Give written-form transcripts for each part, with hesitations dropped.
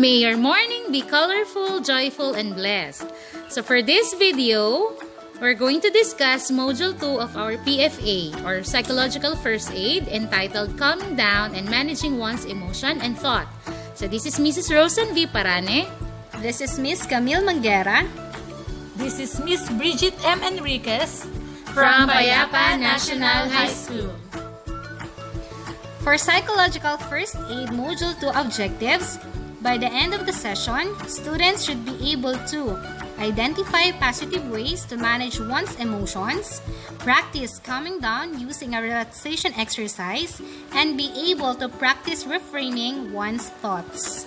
May your morning be colorful, joyful, and blessed. So for this video, we're going to discuss Module 2 of our PFA, or Psychological First Aid, entitled Calming Down and Managing One's Emotion and Thought. So this is Mrs. Rosen V. Parane. This is Miss Camille Manguerra. This is Miss Bridget M. Enriquez from Payapa National High School. For Psychological First Aid Module 2 objectives, by the end of the session, students should be able to identify positive ways to manage one's emotions, practice calming down using a relaxation exercise, and be able to practice reframing one's thoughts.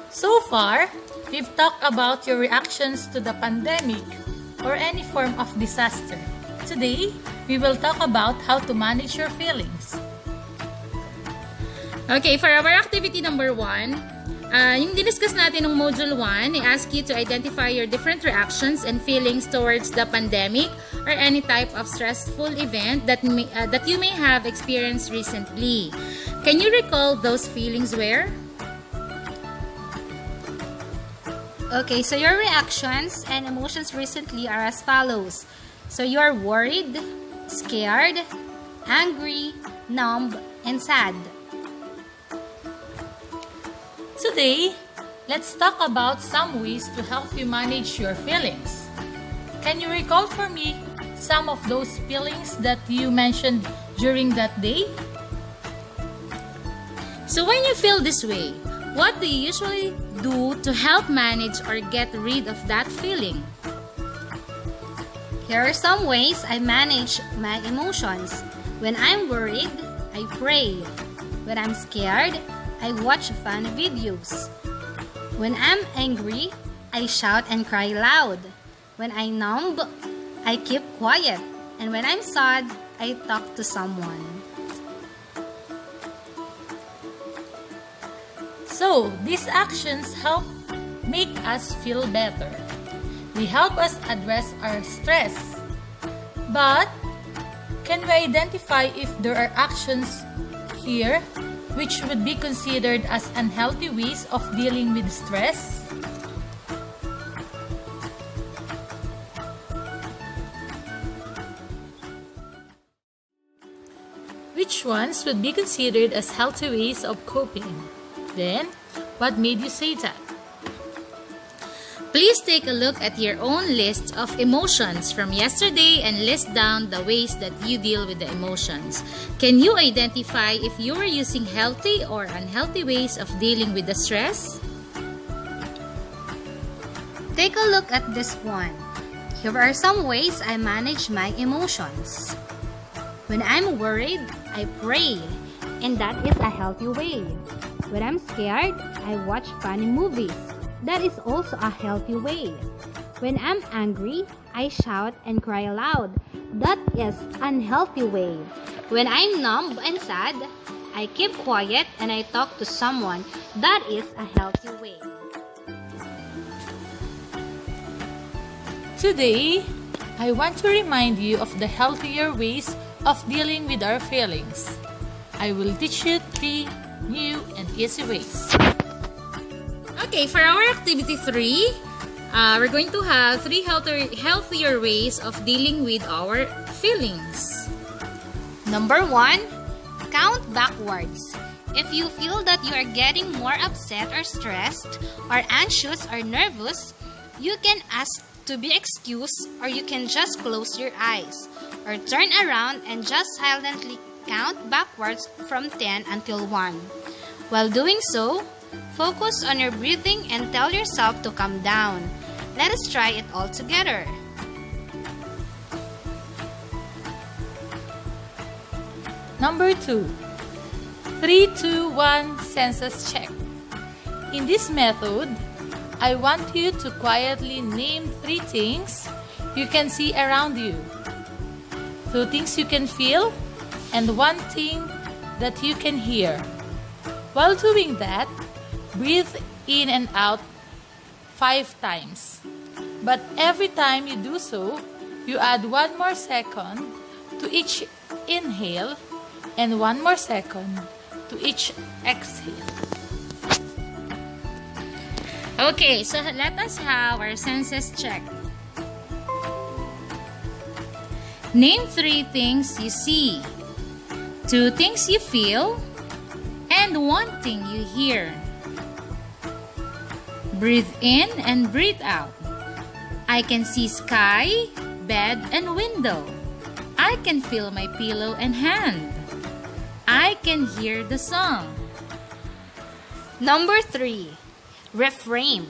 So far, we've talked about your reactions to the pandemic or any form of disaster. Today, we will talk about how to manage your feelings. Okay, for our activity number 1, yung diniscuss natin ng Module 1, I ask you to identify your different reactions and feelings towards the pandemic or any type of stressful event that you may have experienced recently. Can you recall those feelings were? Okay, so your reactions and emotions recently are as follows. So you are worried, scared, angry, numb, and sad. Today, let's talk about some ways to help you manage your feelings. Can you recall for me some of those feelings that you mentioned during that day? So when you feel this way, what do you usually do to help manage or get rid of that feeling? Here are some ways I manage my emotions. When I'm worried, I pray. When I'm scared, I watch fun videos. When I'm angry, I shout and cry loud. When I'm numb, I keep quiet. And when I'm sad, I talk to someone. So, these actions help make us feel better. They help us address our stress. But, can we identify if there are actions here which would be considered as unhealthy ways of dealing with stress? Which ones would be considered as healthy ways of coping? Then, what made you say that? Please take a look at your own list of emotions from yesterday and list down the ways that you deal with the emotions. Can you identify if you are using healthy or unhealthy ways of dealing with the stress? Take a look at this one. Here are some ways I manage my emotions. When I'm worried, I pray, and that is a healthy way. When I'm scared, I watch funny movies. That is also a healthy way. When I'm angry, I shout and cry aloud. That is an unhealthy way. When I'm numb and sad, I keep quiet and I talk to someone. That is a healthy way. Today, I want to remind you of the healthier ways of dealing with our feelings. I will teach you 3 new and easy ways. Okay, for our activity 3, we're going to have 3 healthier ways of dealing with our feelings. Number 1, count backwards. If you feel that you are getting more upset or stressed or anxious or nervous, you can ask to be excused, or you can just close your eyes or turn around and just silently count backwards from 10 until 1. While doing so, focus on your breathing and tell yourself to calm down. Let us try it all together. Number 2, 3, 2, 1 census check. In this method, I want you to quietly name 3 things you can see around you, 2 things you can feel, and 1 thing that you can hear. While doing that, breathe in and out 5 times. But every time you do so, you add 1 more second to each inhale and 1 more second to each exhale. Okay, so let us have our senses check. Name 3 things you see, 2 things you feel, and 1 thing you hear. Breathe in and breathe out. I can see sky, bed, and window. I can feel my pillow and hand. I can hear the song. Number 3, reframe.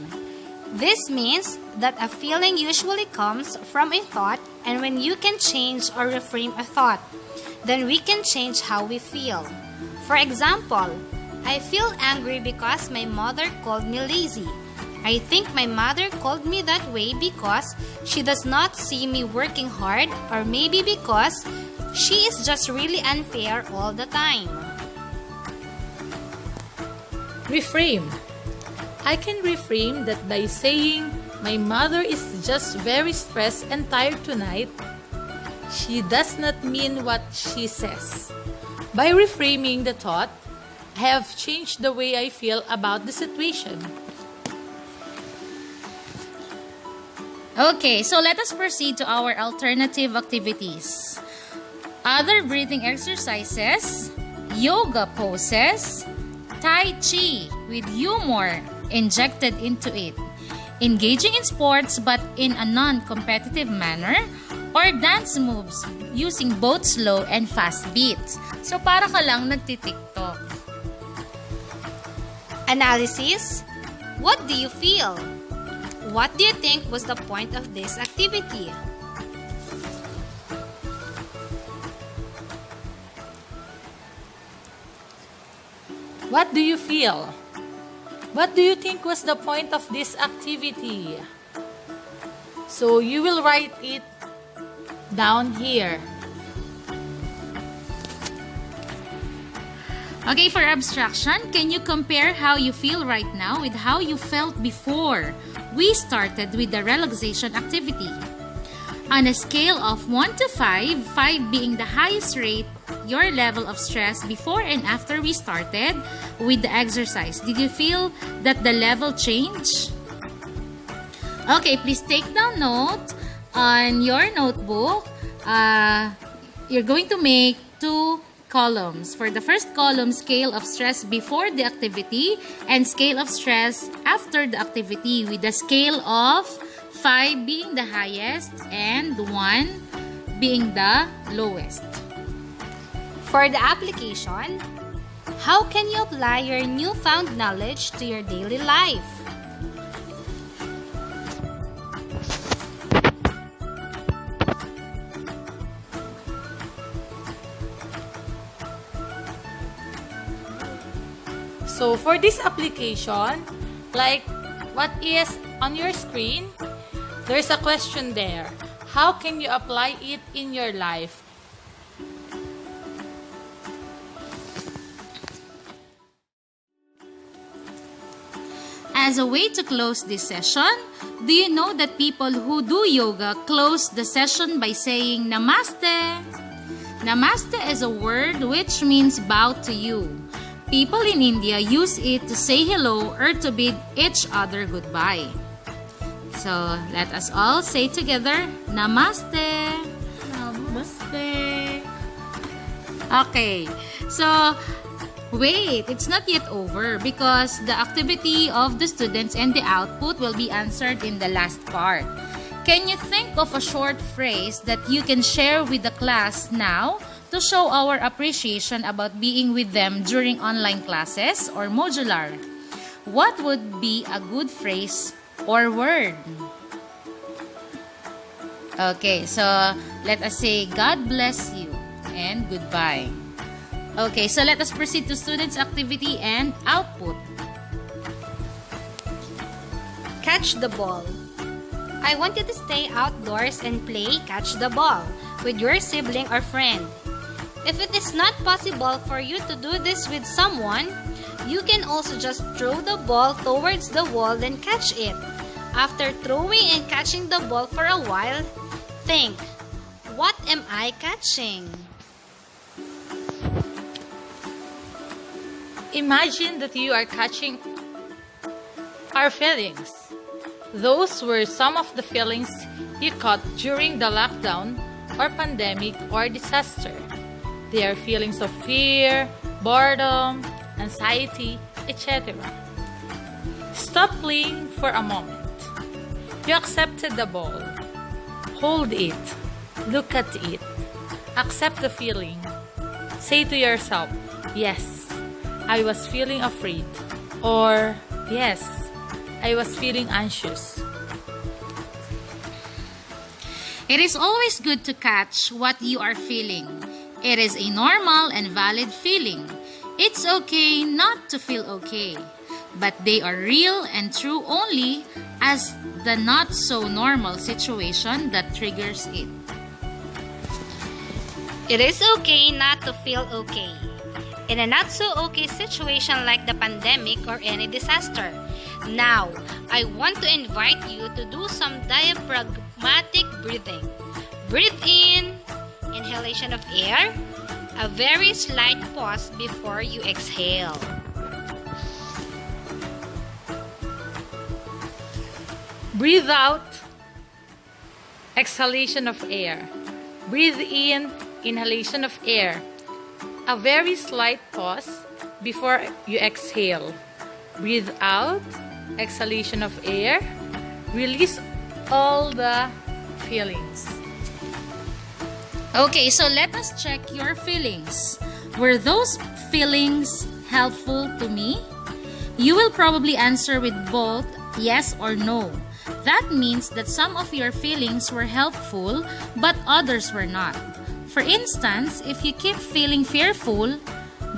This means that a feeling usually comes from a thought, and when you can change or reframe a thought, then we can change how we feel. For example, I feel angry because my mother called me lazy. I think my mother called me that way because she does not see me working hard, or maybe because she is just really unfair all the time. Reframe. I can reframe that by saying, my mother is just very stressed and tired tonight. She does not mean what she says. By reframing the thought, I have changed the way I feel about the situation. Okay, so let us proceed to our alternative activities. Other breathing exercises, yoga poses, Tai Chi with humor injected into it, engaging in sports but in a non-competitive manner, or dance moves using both slow and fast beats. So para ka lang nagtitiktok. Analysis. What do you feel? What do you think was the point of this activity? What do you feel? What do you think was the point of this activity? So you will write it down here. Okay, for abstraction, can you compare how you feel right now with how you felt before we started with the relaxation activity? On a scale of 1 to 5, 5 being the highest rate, your level of stress before and after we started with the exercise, did you feel that the level changed? Okay, please take down note on your notebook. You're going to make 2 columns. For the first column, scale of stress before the activity and scale of stress after the activity, with the scale of 5 being the highest and 1 being the lowest. For the application, how can you apply your newfound knowledge to your daily life? So for this application, like what is on your screen, there's a question there. How can you apply it in your life? As a way to close this session, do you know that people who do yoga close the session by saying Namaste? Namaste is a word which means bow to you. People in India use it to say hello or to bid each other goodbye. So, let us all say together, Namaste! Namaste! Okay, so wait, it's not yet over because the activity of the students and the output will be answered in the last part. Can you think of a short phrase that you can share with the class now to show our appreciation about being with them during online classes or modular? What would be a good phrase or word? Okay, so let us say God bless you and goodbye. Okay, so let us proceed to students' activity and output. Catch the ball. I want you to stay outdoors and play catch the ball with your sibling or friend. If it is not possible for you to do this with someone, you can also just throw the ball towards the wall and catch it. After throwing and catching the ball for a while, think, what am I catching? Imagine that you are catching a our feelings. Those were some of the feelings you caught during the lockdown or pandemic or disaster. They are feelings of fear, boredom, anxiety, etc. Stop playing for a moment. You accepted the ball. Hold it. Look at it. Accept the feeling. Say to yourself, yes, I was feeling afraid. Or, yes, I was feeling anxious. It is always good to catch what you are feeling. It is a normal and valid feeling. It's okay not to feel okay, but they are real and true only as the not so normal situation that triggers it. It is okay not to feel okay. In a not so okay situation like the pandemic or any disaster. Now, I want to invite you to do some diaphragmatic breathing. Breathe in, inhalation of air, a very slight pause before you exhale. Breathe out, exhalation of air. Breathe in, inhalation of air. A very slight pause before you exhale. Breathe out, exhalation of air. Release all the feelings. Okay, so let us check your feelings. Were those feelings helpful to me? You will probably answer with both yes or no. That means that some of your feelings were helpful, but others were not. For instance, if you keep feeling fearful,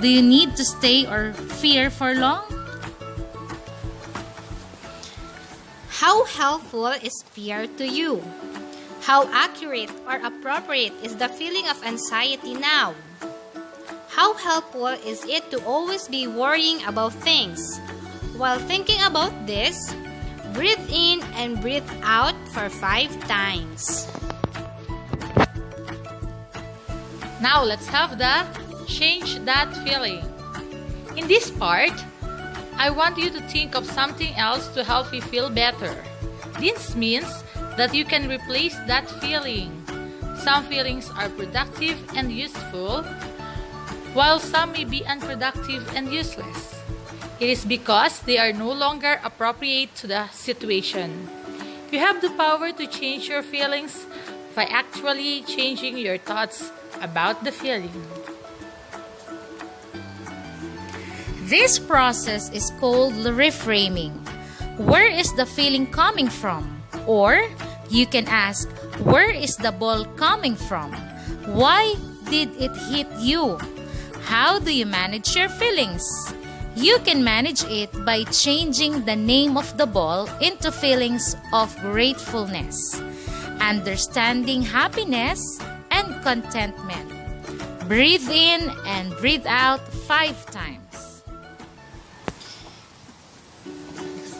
do you need to stay or fear for long? How helpful is fear to you? How accurate or appropriate is the feeling of anxiety now? How helpful is it to always be worrying about things? While thinking about this, breathe in and breathe out for 5 times. Now let's have the change that feeling. In this part, I want you to think of something else to help you feel better. This means that you can replace that feeling. Some feelings are productive and useful, while some may be unproductive and useless. It is because they are no longer appropriate to the situation. You have the power to change your feelings by actually changing your thoughts about the feeling. This process is called reframing. Where is the feeling coming from? Or you can ask, where is the ball coming from? Why did it hit you? How do you manage your feelings? You can manage it by changing the name of the ball into feelings of gratefulness, understanding happiness, and contentment. Breathe in and breathe out 5 times.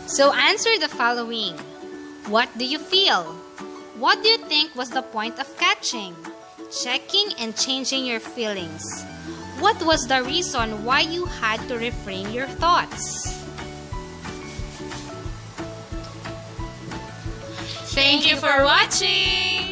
So answer the following. What do you feel? What do you think was the point of catching, checking, and changing your feelings? What was the reason why you had to reframe your thoughts? Thank you for watching!